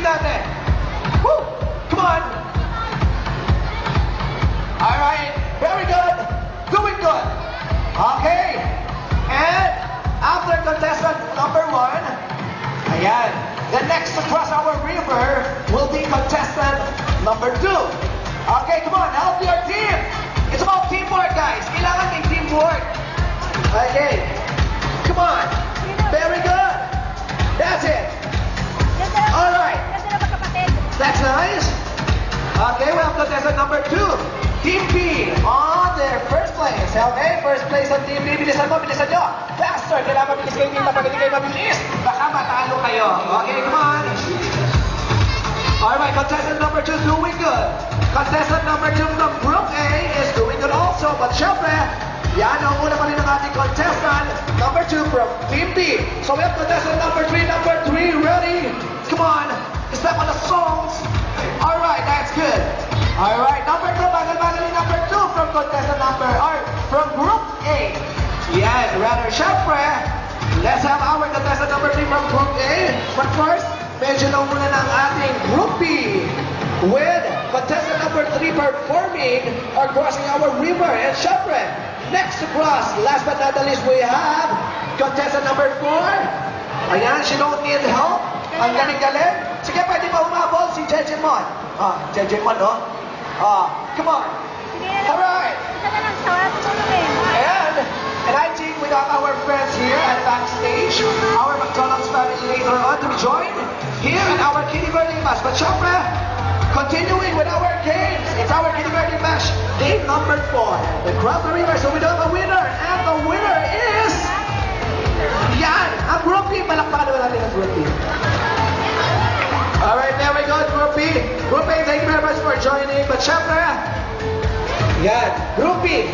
natin. Woo! Come on. Alright, very good. Doing good. Okay. And after contestant number 1, ayan, the next to cross our river will be contestant number 2. Okay, come on, help your team. It's about teamwork, guys. Kailangan may teamwork. Okay. Come on. Very good. That's it. Alright. That's nice. Okay, we have contestant number 2. Team B on their first place. Okay, first place on Team B. Bilisan mo, bilisan nyo. Faster. Kailangan mabilis kayo, hindi kayo mabilis. Baka matalo kayo. Okay, come on. Alright, contestant number 2 doing good. Contestant number 2 from Group A is doing good also. But syempre, yan ang una pa rin ng ating contestant number 2 from Team B. So we have contestant number 3. Number 3, ready? Come on. Step on the songs. Alright, that's good. Alright, number 2, bagal-bagal yung number 2 from contestant from Group A. Yan, rather syempre, let's have our contestant number 3 from Group A. But first, medyo na muna ng ating Group B with contestant number 3 performing or crossing our river. And syempre, next to cross, last but not the least, we have contestant number 4. Ayan, she don't need help. Ang galing-galing. Sige, pwede pa umabol si Jejemon. Jejemon, no? Come on. Alright. And I think we got our friends here at backstage, our McDonald's family later on to be joined here in our kindergarten match. But syempre, continuing with our games, it's our kindergarten match, game number 4. The Cross the River, so we don't have a winner. And the winner is... Yan! Ang Group B. Palakpakan naman natin ang Group B. Alright, there we go, Group B. Group A, thank you very much for joining. But syempre, yan, Group B.